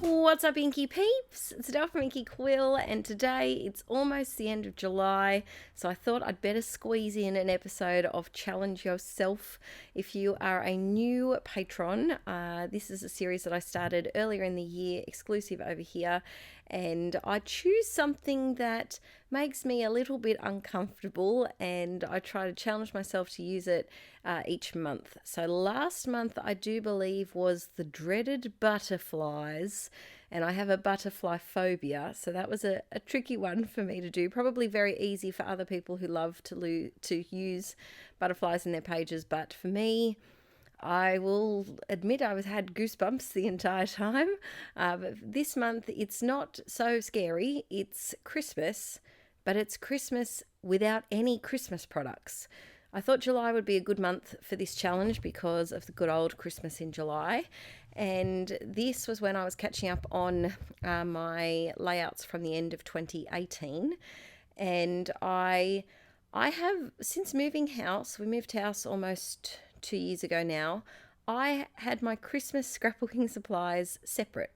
What's up, Inkie peeps? It's Adele from Inkie Quill, and today it's almost the end of July, so I thought I'd better squeeze in an episode of Challenge Yourself. If you are a new patron, this is a series that I started earlier in the year, exclusive over here, and I choose something that makes me a little bit uncomfortable, and I try to challenge myself to use it each month. So last month, I do believe, was the dreaded butterflies, and I have a butterfly phobia, so that was a tricky one for me to do. Probably very easy for other people who love to use butterflies in their pages, but for me, I will admit I had goosebumps the entire time. But this month, it's not so scary. It's Christmas, but it's Christmas without any Christmas products. I thought July would be a good month for this challenge because of the good old Christmas in July. And this was when I was catching up on my layouts from the end of 2018. And I have, since moving house, we moved house almost 2 years ago now, I had my Christmas scrapbooking supplies separate,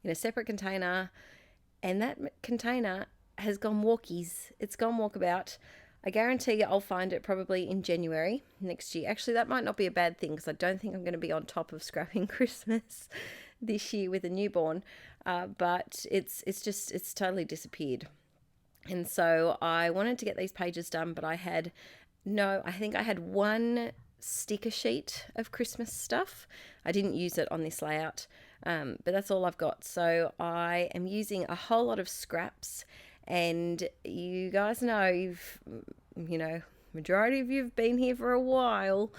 in a separate container, and that container has gone walkies. It's gone walkabout. I guarantee you I'll find it probably in January next year. Actually, that might not be a bad thing because I don't think I'm going to be on top of scrapping Christmas this year with a newborn, but it's totally disappeared. And so I wanted to get these pages done, but I think I had one sticker sheet of Christmas stuff. I didn't use it on this layout, but that's all I've got. So I am using a whole lot of scraps, and you guys know, majority of you have been here for a while.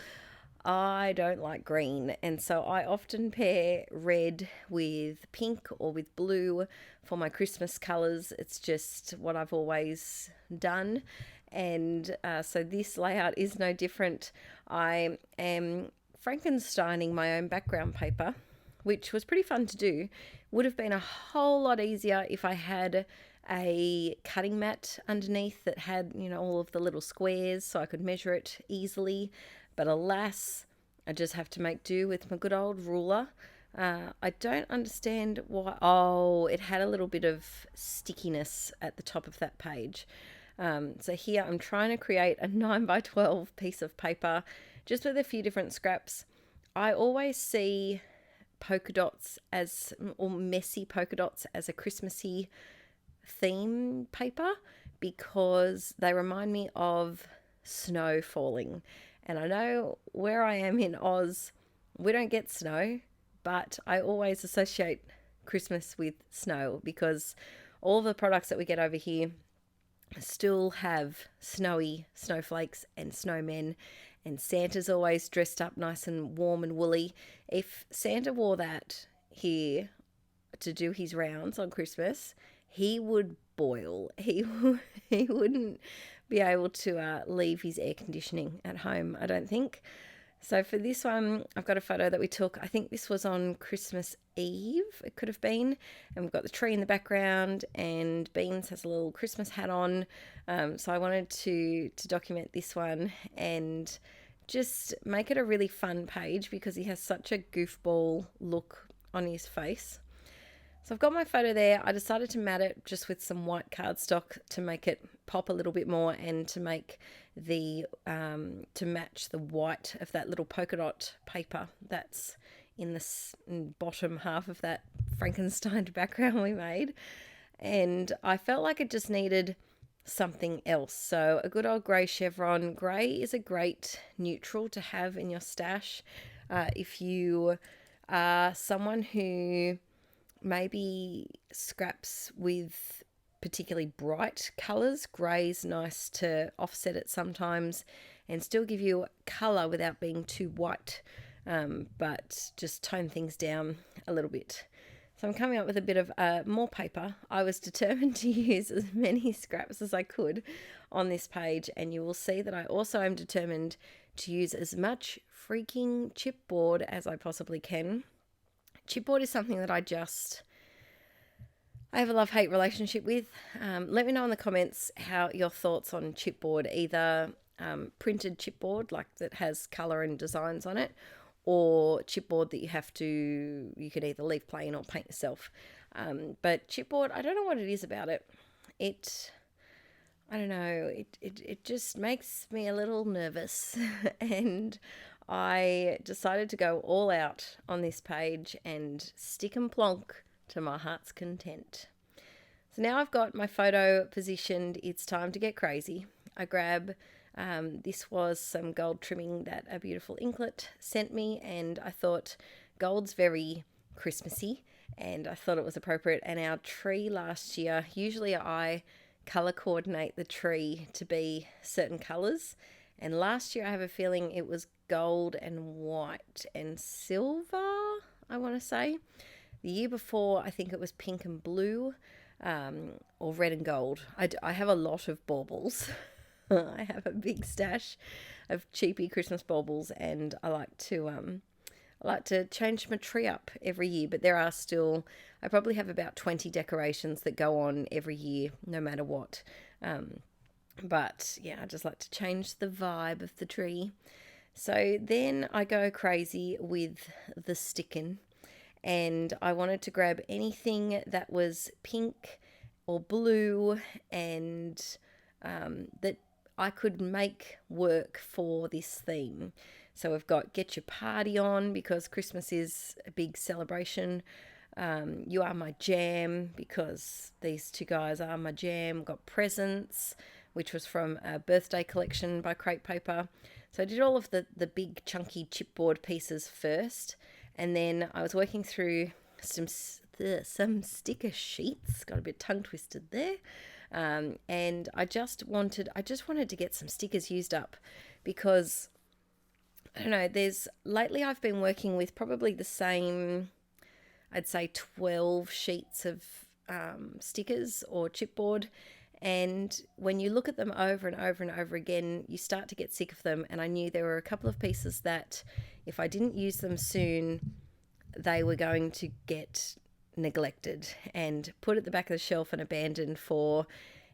I don't like green, and so I often pair red with pink or with blue for my Christmas colours. It's just what I've always done, and so this layout is no different. I am Frankensteining my own background paper, which was pretty fun to do. Would have been a whole lot easier if I had a cutting mat underneath that had, all of the little squares so I could measure it easily. But alas, I just have to make do with my good old ruler. I don't understand why. Oh, it had a little bit of stickiness at the top of that page. So here I'm trying to create a 9x12 piece of paper just with a few different scraps. I always see polka dots or messy polka dots as a Christmassy theme paper because they remind me of snow falling. And I know where I am in Oz, we don't get snow, but I always associate Christmas with snow because all the products that we get over here still have snowy snowflakes and snowmen, and Santa's always dressed up nice and warm and woolly. If Santa wore that here to do his rounds on Christmas, he would boil. He wouldn't be able to leave his air conditioning at home, I don't think. So for this one, I've got a photo that we took. I think this was on Christmas Eve, it could have been. And we've got the tree in the background, and Beans has a little Christmas hat on. So I wanted to document this one and just make it a really fun page because he has such a goofball look on his face. So I've got my photo there. I decided to mat it just with some white cardstock to make it pop a little bit more and to make to match the white of that little polka dot paper that's in the bottom half of that Frankenstein background we made. And I felt like it just needed something else. So a good old grey chevron. Grey is a great neutral to have in your stash. If you are someone who maybe scraps with particularly bright colours, grey's nice to offset it sometimes and still give you colour without being too white, but just tone things down a little bit. So I'm coming up with a bit of more paper. I was determined to use as many scraps as I could on this page, and you will see that I also am determined to use as much freaking chipboard as I possibly can. Chipboard is something that I have a love-hate relationship with. Let me know in the comments how your thoughts on chipboard, either printed chipboard like that has colour and designs on it, or chipboard that you can either leave plain or paint yourself. But chipboard, I don't know what it is about it. I don't know, it just makes me a little nervous. And I decided to go all out on this page and stick and plonk to my heart's content. So now I've got my photo positioned, it's time to get crazy. I grab, this was some gold trimming that a beautiful inklet sent me, and I thought gold's very Christmassy, and I thought it was appropriate. And our tree last year, usually I colour coordinate the tree to be certain colours, and last year I have a feeling it was gold and white and silver, I want to say. The year before I think it was pink and blue, or red and gold. I have a lot of baubles. I have a big stash of cheapy Christmas baubles, and I like to change my tree up every year, but there are still, I probably have about 20 decorations that go on every year, no matter what. But yeah, I just like to change the vibe of the tree. So then I go crazy with the sticking, and I wanted to grab anything that was pink or blue and that I could make work for this theme. So we've got Get Your Party On, because Christmas is a big celebration. You Are My Jam, because these two guys are my jam. We've got Presents, which was from a birthday collection by Crepe Paper. So I did all of the big chunky chipboard pieces first, and then I was working through some sticker sheets. Got a bit tongue twisted there. And I just wanted to get some stickers used up, because I don't know, lately I've been working with probably the same, I'd say 12 sheets of stickers or chipboard, and when you look at them over and over and over again, you start to get sick of them. And I knew there were a couple of pieces that if I didn't use them soon, they were going to get neglected and put at the back of the shelf and abandoned for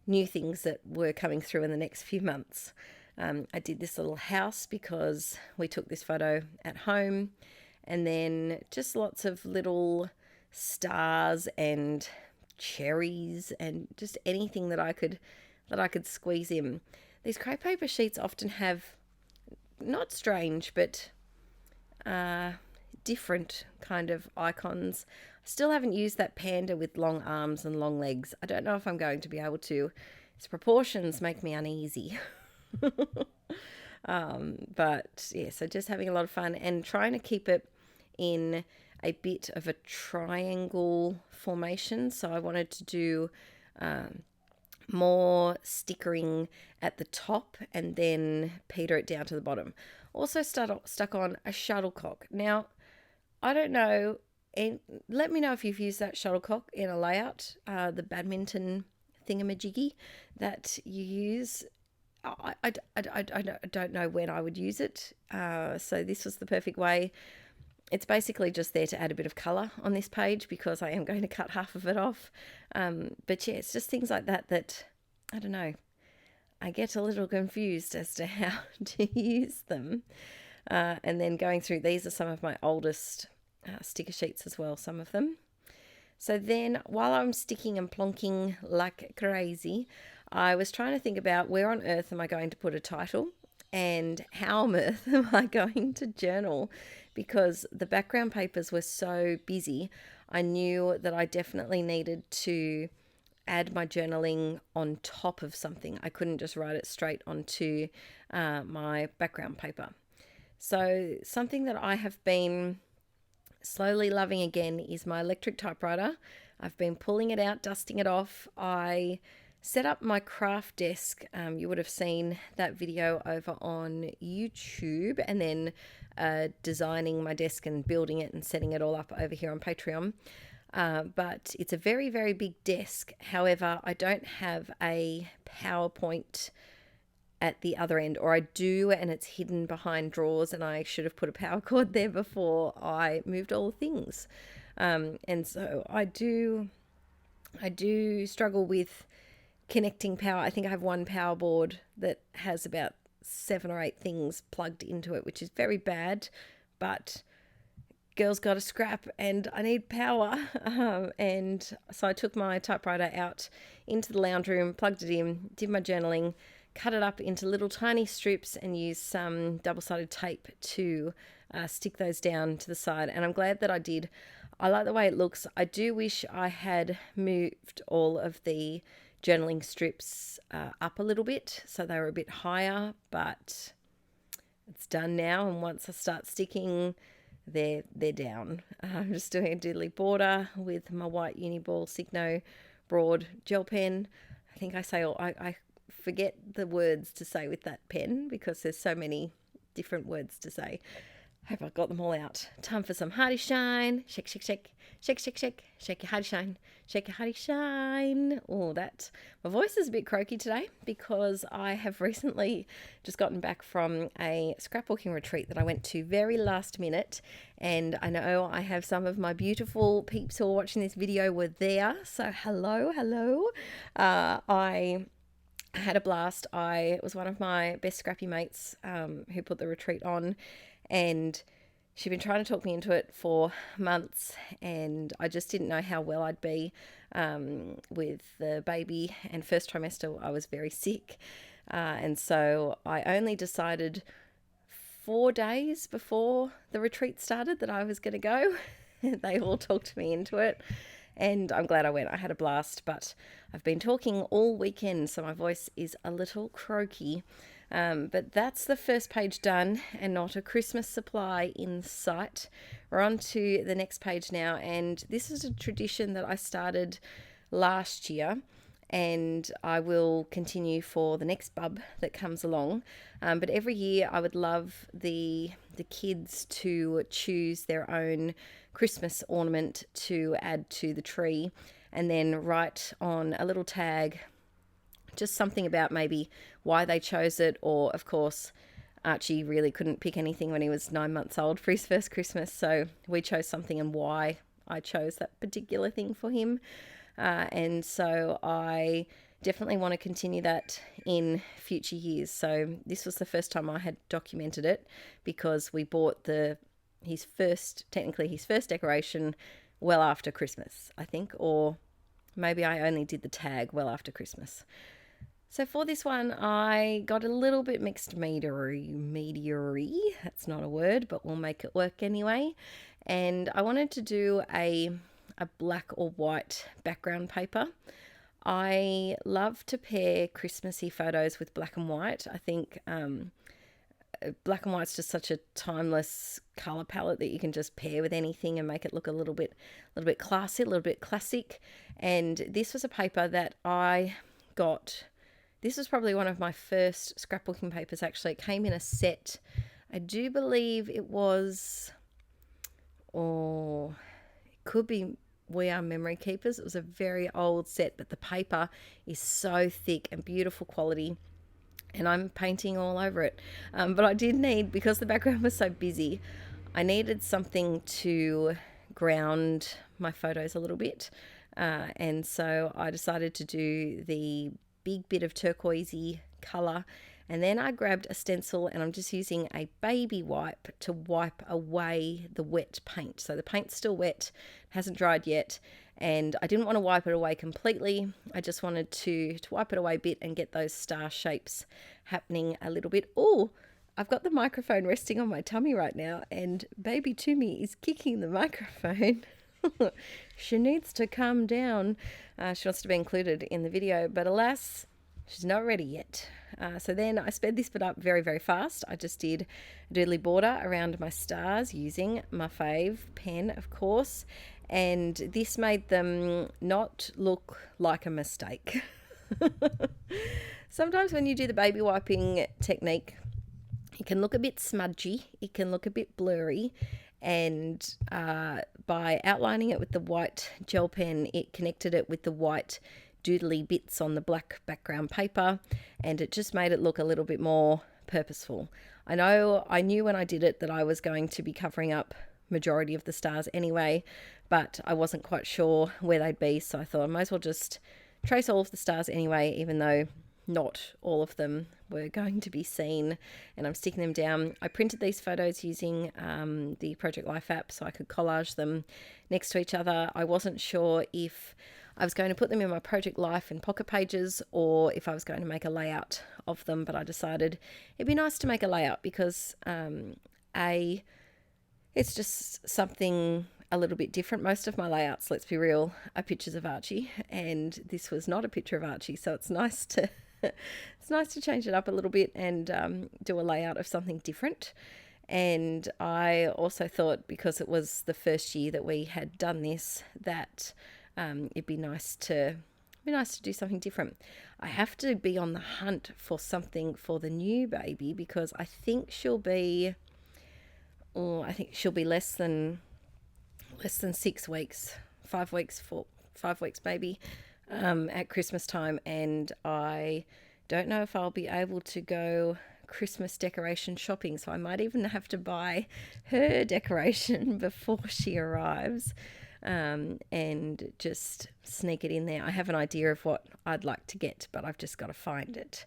new things that were coming through in the next few months. I did this little house because we took this photo at home, and then just lots of little stars and cherries and just anything that I could squeeze in. These crepe paper sheets often have not strange but different kind of icons. I still haven't used that panda with long arms and long legs. I don't know if I'm going to be able to. Its proportions make me uneasy. But yeah, so just having a lot of fun and trying to keep it in a bit of a triangle formation. So I wanted to do more stickering at the top and then peter it down to the bottom. Also stuck on a shuttlecock. Now, I don't know, and let me know if you've used that shuttlecock in a layout, the badminton thingamajiggy that you use. I don't know when I would use it. So this was the perfect way. It's basically just there to add a bit of colour on this page, because I am going to cut half of it off. But yeah, it's just things like that, I don't know, I get a little confused as to how to use them. And then going through, these are some of my oldest sticker sheets as well, some of them. So then while I'm sticking and plonking like crazy, I was trying to think about where on earth am I going to put a title, and how on earth am I going to journal, because the background papers were so busy. I knew that I definitely needed to add my journaling on top of something. I couldn't just write it straight onto my background paper. So something that I have been slowly loving again is my electric typewriter. I've been pulling it out, dusting it off. I set up my craft desk. You would have seen that video over on YouTube, and then designing my desk and building it and setting it all up over here on Patreon. But it's a very, very big desk. However, I don't have a PowerPoint at the other end, or I do, and it's hidden behind drawers, and I should have put a power cord there before I moved all the things. And so I do struggle with connecting power. I think I have one power board that has about 7 or 8 things plugged into it, which is very bad, but girls got a scrap and I need power. And so I took my typewriter out into the lounge room, plugged it in, did my journaling, cut it up into little tiny strips and used some double-sided tape to stick those down to the side. And I'm glad that I did. I like the way it looks. I do wish I had moved all of the journaling strips up a little bit so they were a bit higher, but it's done now. And once I start sticking, they're down. I'm just doing a doodly border with my white Uniball Signo broad gel pen. I think I forget the words to say with that pen because there's so many different words to say. Hope I got them all out. Time for some Hardy Shine. Shake, shake, shake. Shake, shake, shake. Shake your Hardy Shine. Shake your Hardy Shine. Oh, that. My voice is a bit croaky today because I have recently just gotten back from a scrapbooking retreat that I went to very last minute. And I know I have some of my beautiful peeps who are watching this video were there. So hello. I had a blast. It was one of my best scrappy mates who put the retreat on. And she'd been trying to talk me into it for months, and I just didn't know how well I'd be with the baby. And first trimester, I was very sick. And so I only decided 4 days before the retreat started that I was going to go. They all talked me into it. And I'm glad I went. I had a blast, but I've been talking all weekend, so my voice is a little croaky. But that's the first page done and not a Christmas supply in sight. We're on to the next page now, and this is a tradition that I started last year and I will continue for the next bub that comes along. But every year I would love the kids to choose their own Christmas ornament to add to the tree and then write on a little tag just something about maybe why they chose it, or of course Archie really couldn't pick anything when he was 9 months old for his first Christmas, so we chose something and why I chose that particular thing for him. And so I definitely want to continue that in future years. So this was the first time I had documented it because we bought his first decoration well after Christmas, I think, or maybe I only did the tag well after Christmas. So for this one, I got a little bit mixed meteory. That's not a word, but we'll make it work anyway. And I wanted to do a black or white background paper. I love to pair Christmassy photos with black and white. I think black and white's just such a timeless color palette that you can just pair with anything and make it look a little bit classy, a little bit classic. And this was a paper that I got. This was probably one of my first scrapbooking papers, actually. It came in a set. I do believe it was, or it could be We Are Memory Keepers. It was a very old set, but the paper is so thick and beautiful quality, and I'm painting all over it. But I did need, because the background was so busy, I needed something to ground my photos a little bit. And so I decided to do the big bit of turquoisey colour, and then I grabbed a stencil and I'm just using a baby wipe to wipe away the wet paint. So the paint's still wet, hasn't dried yet, and I didn't want to wipe it away completely. I just wanted to wipe it away a bit and get those star shapes happening a little bit. Oh, I've got the microphone resting on my tummy right now, and baby Toomey is kicking the microphone. She needs to calm down. She wants to be included in the video, but alas, she's not ready yet. So then I sped this bit up very, very fast. I just did a doodly border around my stars using my fave pen, of course, and this made them not look like a mistake. Sometimes when you do the baby wiping technique, it can look a bit smudgy, it can look a bit blurry, and by outlining it with the white gel pen, it connected it with the white doodly bits on the black background paper, and it just made it look a little bit more purposeful. I knew when I did it that I was going to be covering up majority of the stars anyway, but I wasn't quite sure where they'd be, so I thought I might as well just trace all of the stars anyway, even though not all of them were going to be seen, and I'm sticking them down. I printed these photos using the Project Life app so I could collage them next to each other. I wasn't sure if I was going to put them in my Project Life and Pocket Pages or if I was going to make a layout of them, but I decided it'd be nice to make a layout because it's just something a little bit different. Most of my layouts, let's be real, are pictures of Archie, and this was not a picture of Archie, so it's nice to it's nice to change it up a little bit and do a layout of something different. And I also thought, because it was the first year that we had done this, that it'd be nice to do something different. I have to be on the hunt for something for the new baby because I think she'll be less than 6 weeks, 5 weeks, 5 weeks maybe, at Christmas time, and I don't know if I'll be able to go Christmas decoration shopping, so I might even have to buy her decoration before she arrives, and just sneak it in there. I have an idea of what I'd like to get, but I've just got to find it.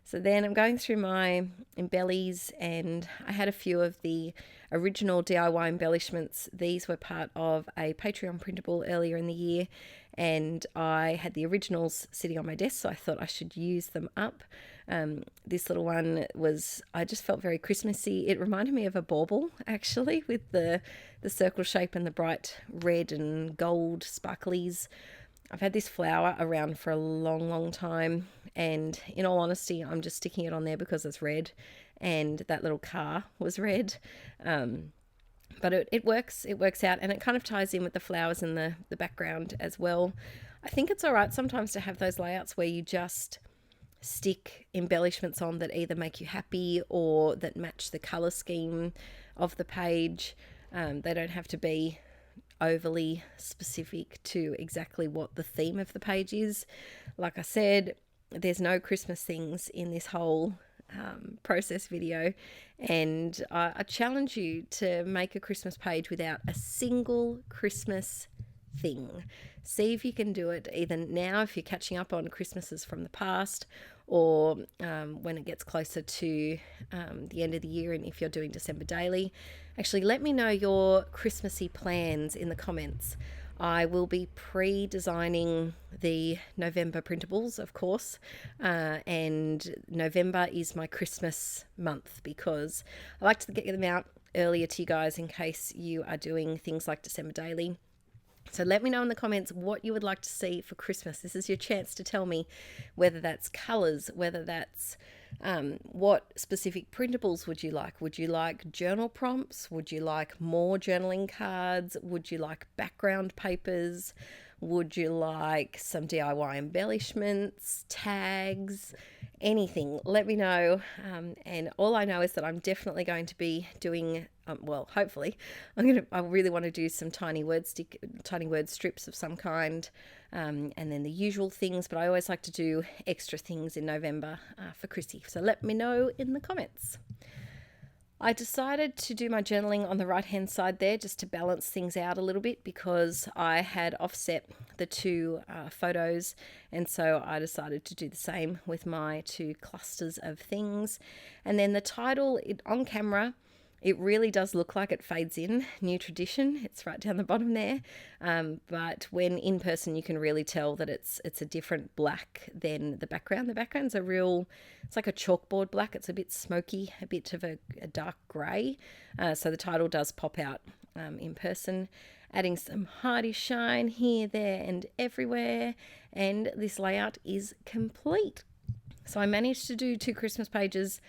So then I'm going through my embellies, and I had a few of the original DIY embellishments. These were part of a Patreon printable earlier in the year, and I had the originals sitting on my desk, so I thought I should use them up. This little one I just felt very Christmassy. It reminded me of a bauble, actually, with the circle shape and the bright red and gold sparklies. I've had this flower around for a long, long time, and in all honesty, I'm just sticking it on there because it's red, and that little car was red. But it works out, and it kind of ties in with the flowers in the background as well. I think it's all right sometimes to have those layouts where you just stick embellishments on that either make you happy or that match the colour scheme of the page. They don't have to be overly specific to exactly what the theme of the page is. Like I said, there's no Christmas things in this whole process video, and I challenge you to make a Christmas page without a single Christmas thing. See if you can do it either now if you're catching up on Christmases from the past, or when it gets closer to the end of the year, and if you're doing December daily. Actually, let me know your Christmassy plans in the comments. I will be pre-designing the November printables, of course, and November is my Christmas month because I like to get them out earlier to you guys in case you are doing things like December daily. So let me know in the comments what you would like to see for Christmas. This is your chance to tell me whether that's colours, whether that's what specific printables would you like? Would you like journal prompts? Would you like more journaling cards? Would you like background papers? Would you like some DIY embellishments, tags, anything? Let me know. And all I know is that I'm definitely going to be doing, well, hopefully, I really want to do some tiny word strips of some kind, and then the usual things, but I always like to do extra things in November for Chrissy. So let me know in the comments. I decided to do my journaling on the right hand side there just to balance things out a little bit because I had offset the two photos, and so I decided to do the same with my two clusters of things. And then the title on camera, it really does look like it fades in, New Tradition. It's right down the bottom there. But when in person, you can really tell that it's a different black than the background. The background's it's like a chalkboard black. It's a bit smoky, a bit of a dark grey. So the title does pop out in person. Adding some Hearty shine here, there, and everywhere. And this layout is complete. So I managed to do 2 Christmas pages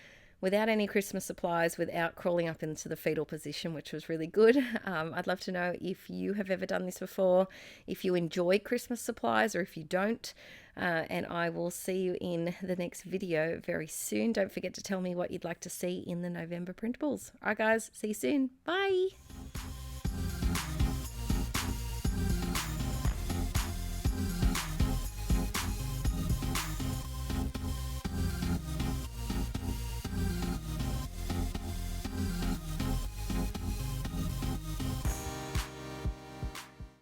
without any Christmas supplies, without crawling up into the fetal position, which was really good. I'd love to know if you have ever done this before, if you enjoy Christmas supplies or if you don't. And I will see you in the next video very soon. Don't forget to tell me what you'd like to see in the November printables. All right, guys, see you soon. Bye.